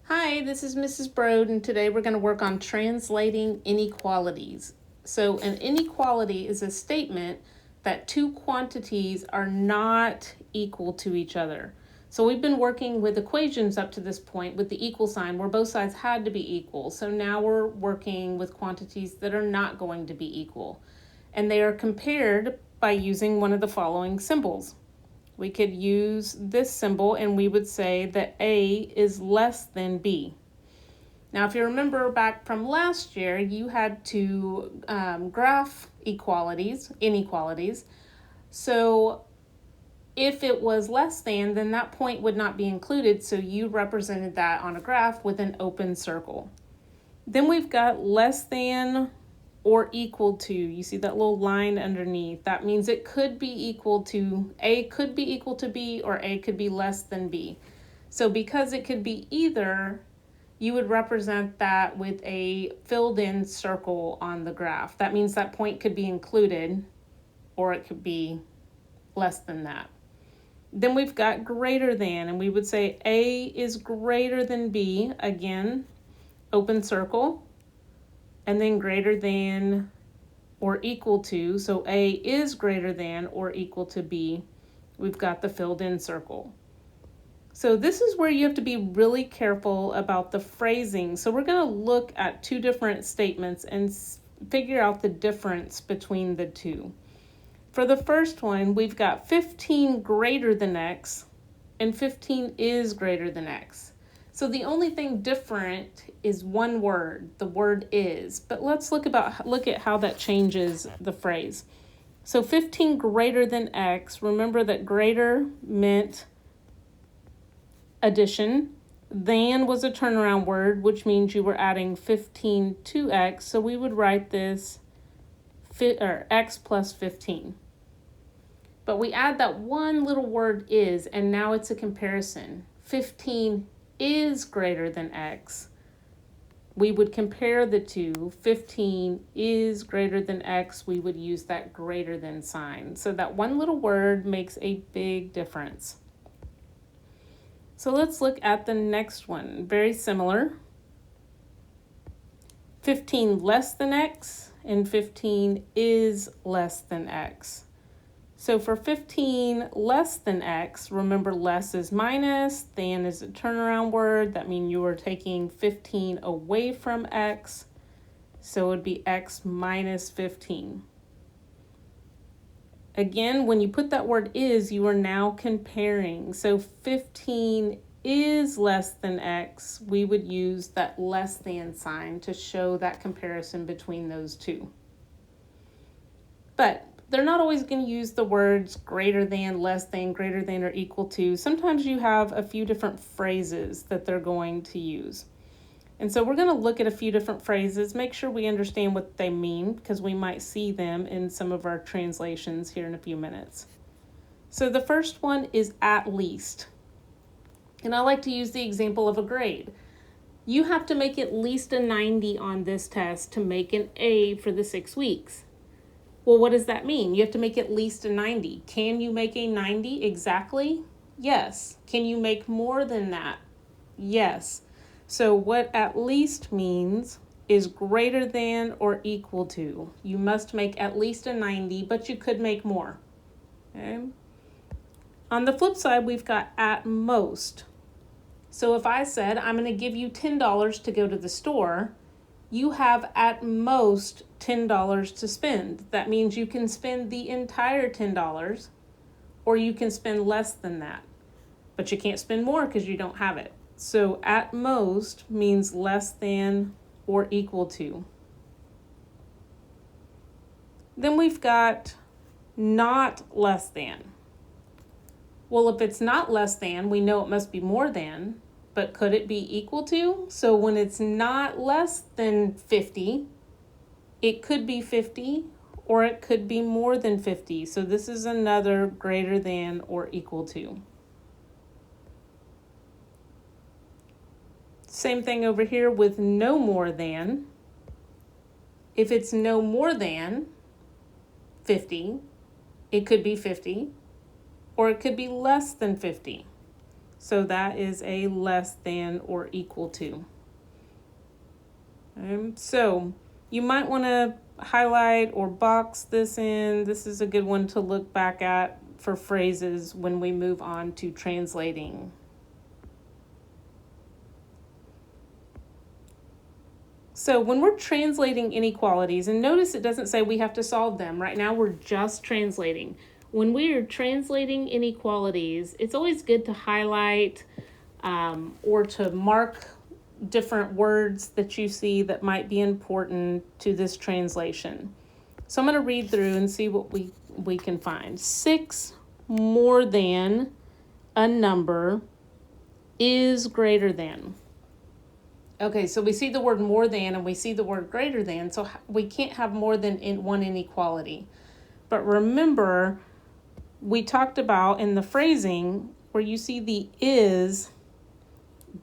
Hi, this is Mrs. Brode, and today we're going to work on translating inequalities. So, an inequality is a statement that two quantities are not equal to each other. So, we've been working with equations up to this point with the equal sign where both sides had to be equal. So, now we're working with quantities that are not going to be equal. And they are compared by using one of the following symbols. We could use this symbol and we would say that A is less than B. Now, if you remember back from last year, you had to graph inequalities. So if it was less than, then that point would not be included. So you represented that on a graph with an open circle. Then we've got less than or equal to. You see that little line underneath? That means it could be equal to, A could be equal to B, or A could be less than B. So because it could be either, you would represent that with a filled in circle on the graph. That means that point could be included, or it could be less than that. Then we've got greater than, and we would say A is greater than B, again, open circle. And then greater than or equal to, so A is greater than or equal to B. We've got the filled in circle. So this is where you have to be really careful about the phrasing. So we're going to look at two different statements and figure out the difference between the two. For the first one, we've got 15 greater than X and 15 is greater than X. So the only thing different is one word, the word is. But let's look at how that changes the phrase. So 15 greater than X, remember that greater meant addition. Than was a turnaround word, which means you were adding 15 to X. So we would write this X plus 15. But we add that one little word is, and now it's a comparison. 15 is greater than X. We would compare the two. 15 is greater than X. We would use that greater than sign. So that one little word makes a big difference. So let's look at the next one. Very similar. 15 less than X and 15 is less than X. So for 15 less than X, remember less is minus, than is a turnaround word. That means you are taking 15 away from X. So it would be X minus 15. Again, when you put that word is, you are now comparing. So 15 is less than X. We would use that less than sign to show that comparison between those two. But they're not always going to use the words greater than, less than, greater than, or equal to. Sometimes you have a few different phrases that they're going to use. And so we're going to look at a few different phrases, make sure we understand what they mean, because we might see them in some of our translations here in a few minutes. So the first one is at least. And I like to use the example of a grade. You have to make at least a 90 on this test to make an A for the 6 weeks. Well, what does that mean? You have to make at least a 90. Can you make a 90 exactly? Yes. Can you make more than that? Yes. So what at least means is greater than or equal to. You must make at least a 90, but you could make more. Okay? On the flip side, we've got at most. So if I said, I'm going to give you $10 to go to the store, you have at most $10 to spend. That means you can spend the entire $10, or you can spend less than that. But you can't spend more because you don't have it. So at most means less than or equal to. Then we've got not less than. Well, if it's not less than, we know it must be more than. But could it be equal to? So when it's not less than 50, it could be 50 or it could be more than 50. So this is another greater than or equal to. Same thing over here with no more than. If it's no more than 50, it could be 50 or it could be less than 50. So that is a less than or equal to. So you might want to highlight or box this in. This is a good one to look back at for phrases when we move on to translating. So when we're translating inequalities, and notice it doesn't say we have to solve them. Right now we're just translating. When we are translating inequalities, it's always good to highlight or to mark different words that you see that might be important to this translation. So I'm going to read through and see what we can find. 6 more than a number is greater than. Okay, so we see the word more than and we see the word greater than, so we can't have more than one inequality. But remember, we talked about in the phrasing where you see the is,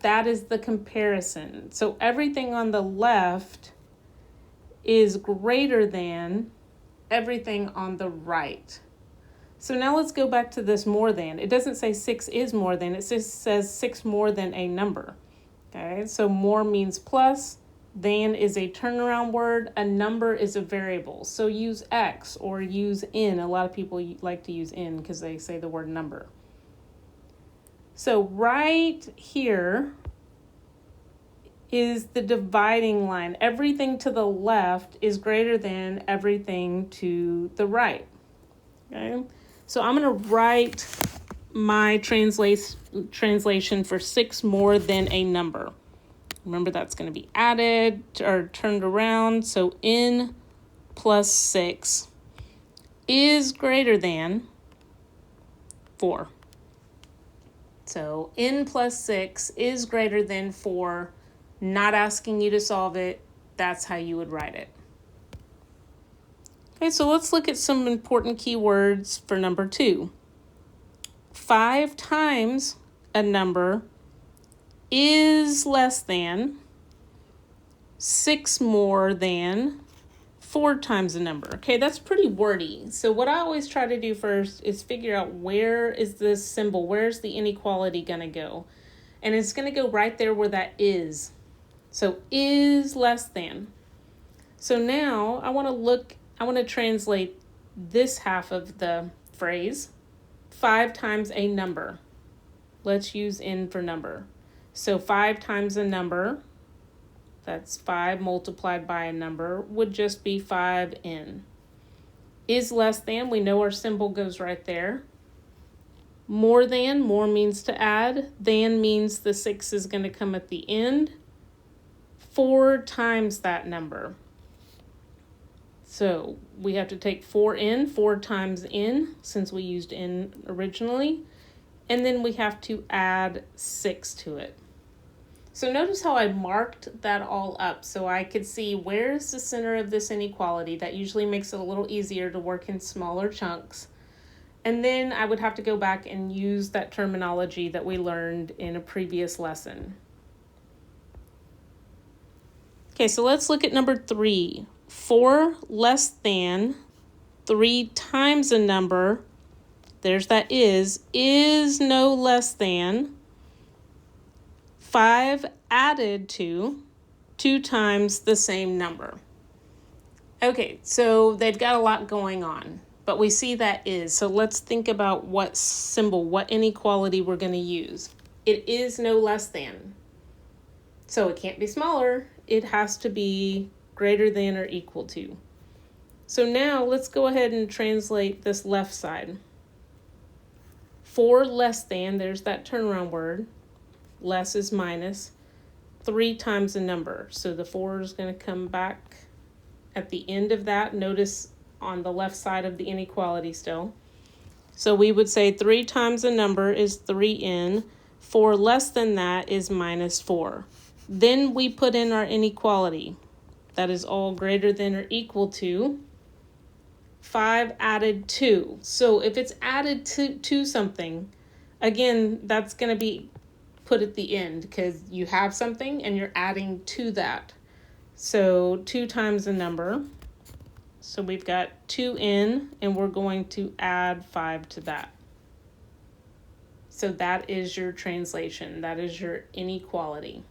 that is the comparison. So everything on the left is greater than everything on the right. So now let's go back to this more than. It doesn't say 6 is more than, it just says 6 more than a number. Okay, so more means plus, than is a turnaround word, a number is a variable. So use X or use N. A lot of people like to use N because they say the word number. So right here is the dividing line. Everything to the left is greater than everything to the right. Okay, so I'm going to write my translation for 6 more than a number. Remember, that's going to be added or turned around. So n plus 6 is greater than 4. So n plus 6 is greater than 4. Not asking you to solve it. That's how you would write it. Okay, so let's look at some important keywords for number 2. 5 times a number is less than 6 more than 4 times a number. Okay, that's pretty wordy. So what I always try to do first is figure out where is this symbol, where's the inequality going to go? And it's going to go right there where that is. So is less than. So now I want to translate this half of the phrase. 5 times a number. Let's use n for number. So 5 times a number, that's 5 multiplied by a number, would just be 5n. Is less than, we know our symbol goes right there. More than, more means to add. Than means the 6 is going to come at the end. 4 times that number. So we have to take 4n, 4 times n, since we used n originally, and then we have to add 6 to it. So notice how I marked that all up so I could see where's the center of this inequality. That usually makes it a little easier to work in smaller chunks. And then I would have to go back and use that terminology that we learned in a previous lesson. Okay, so let's look at number 3. 4 less than 3 times a number, there's that is no less than 5 added to 2 times the same number. Okay, so they've got a lot going on, but we see that is. So let's think about what symbol, what inequality we're going to use. It is no less than. So it can't be smaller. It has to be greater than or equal to. So now let's go ahead and translate this left side. 4 less than, there's that turnaround word. Less is minus. 3 times a number. So the 4 is going to come back at the end of that. Notice on the left side of the inequality still. So we would say 3 times a number is 3n. 4 less than that is minus 4. Then we put in our inequality. That is all greater than or equal to 5 added 2. So if it's added to something, again, that's going to be put at the end because you have something and you're adding to that. So 2 times a number. So we've got 2n and we're going to add 5 to that. So that is your translation. That is your inequality.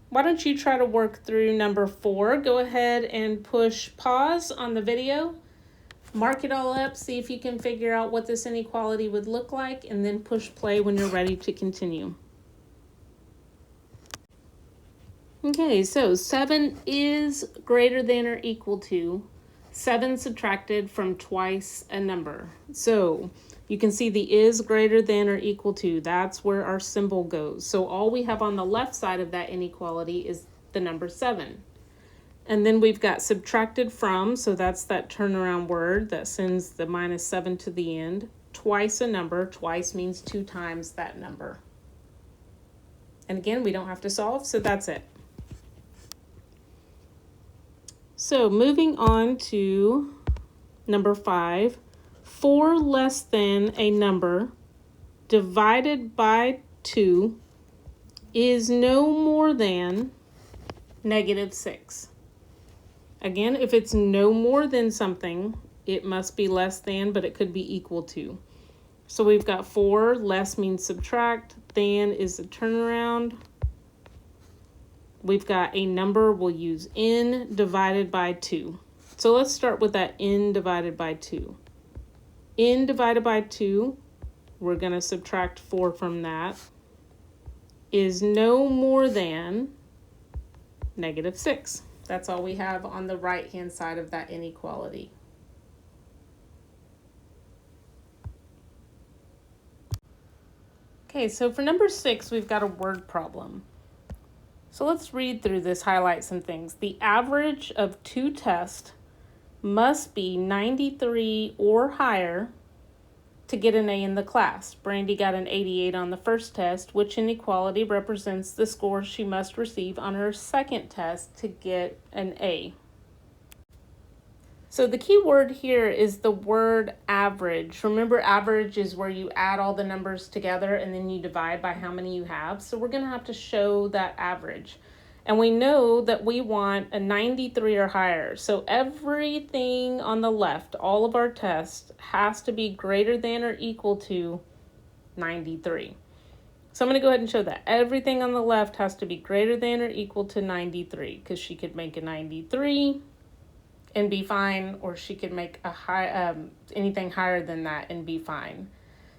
Why don't you try to work through number 4? Go ahead and push pause on the video. Mark it all up, see if you can figure out what this inequality would look like, and then push play when you're ready to continue. Okay, so 7 is greater than or equal to 7 subtracted from twice a number. So you can see the is greater than or equal to, that's where our symbol goes. So all we have on the left side of that inequality is the number 7. And then we've got subtracted from, so that's that turnaround word that sends the -7 to the end. Twice a number, twice means 2 times that number. And again, we don't have to solve, so that's it. So moving on to number 5, 4 less than a number divided by 2 is no more than -6. Again, if it's no more than something, it must be less than, but it could be equal to. So we've got 4, less means subtract, than is a turnaround. We've got a number, we'll use n divided by 2. So let's start with that n divided by 2. N divided by 2, we're going to subtract 4 from that, is no more than -6. That's all we have on the right-hand side of that inequality. Okay, so for number 6, we've got a word problem. So let's read through this, highlight some things. The average of 2 tests must be 93 or higher to get an A in the class. Brandy got an 88 on the first test, which inequality represents the score she must receive on her second test to get an A. So the key word here is the word average. Remember, average is where you add all the numbers together and then you divide by how many you have. So we're going to have to show that average. And we know that we want a 93 or higher. So everything on the left, all of our tests, has to be greater than or equal to 93. So I'm going to go ahead and show that. Everything on the left has to be greater than or equal to 93, because she could make a 93 and be fine, or she could make a anything higher than that and be fine.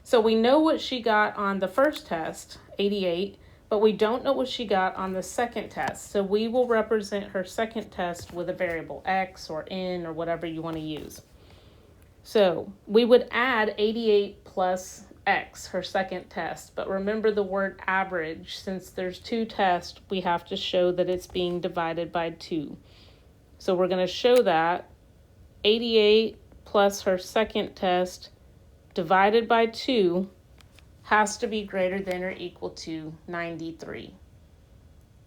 So we know what she got on the first test, 88, but we don't know what she got on the second test. So we will represent her second test with a variable x or n or whatever you want to use. So we would add 88 plus x, her second test. But remember the word average. Since there's 2 tests, we have to show that it's being divided by 2. So we're going to show that 88 plus her second test divided by 2 has to be greater than or equal to 93.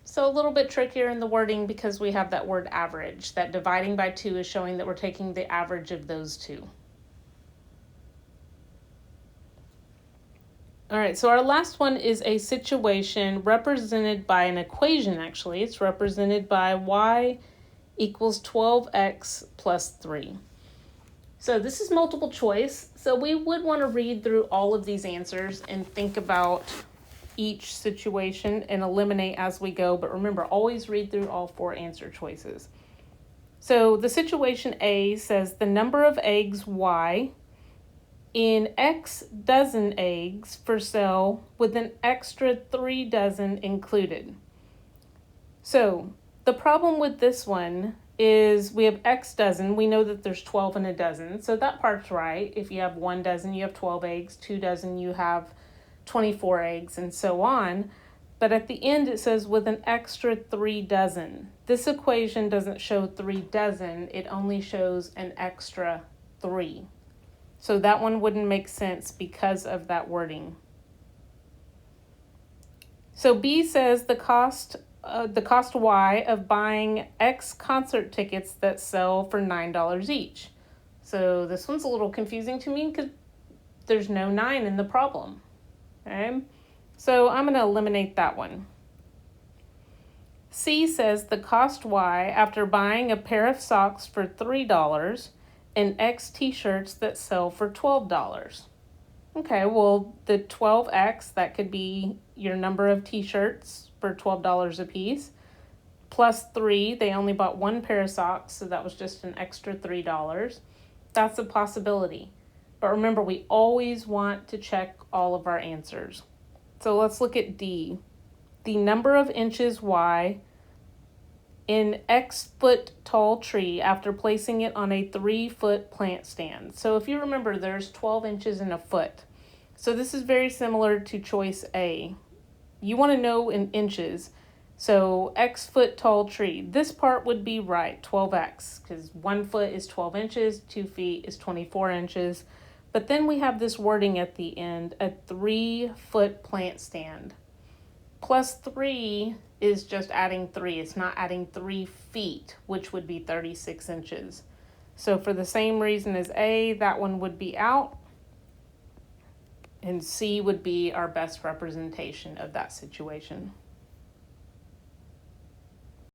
So a little bit trickier in the wording because we have that word average. That dividing by 2 is showing that we're taking the average of those 2. All right, so our last one is a situation represented by an equation, actually. It's represented by y equals 12x plus 3. So this is multiple choice, so we would want to read through all of these answers and think about each situation and eliminate as we go. But remember, always read through all 4 answer choices. So the situation A says the number of eggs Y in X dozen eggs for sale with an extra 3 dozen included. So the problem with this one is we have X dozen. We know that there's 12 in a dozen, so that part's right. If you have 1 dozen, you have 12 eggs. 2 dozen, you have 24 eggs, and so on. But at the end, it says with an extra 3 dozen. This equation doesn't show 3 dozen. It only shows an extra 3. So that one wouldn't make sense because of that wording. So B says the cost Y of buying X concert tickets that sell for $9 each. So this one's a little confusing to me because there's no 9 in the problem. Okay, so I'm going to eliminate that one. C says the cost Y after buying a pair of socks for $3 and X t-shirts that sell for $12. Okay, well, the 12X, that could be your number of t-shirts for $12 a piece, plus 3, they only bought one pair of socks, so that was just an extra $3. That's a possibility. But remember, we always want to check all of our answers. So let's look at D. The number of inches Y in X foot tall tree after placing it on a 3-foot plant stand. So if you remember, there's 12 inches in a foot. So this is very similar to choice A. You want to know in inches. So X foot tall tree. This part would be right, 12X, because 1 foot is 12 inches, 2 feet is 24 inches. But then we have this wording at the end, a 3-foot plant stand. Plus 3 is just adding 3. It's not adding 3 feet, which would be 36 inches. So for the same reason as A, that one would be out. And C would be our best representation of that situation.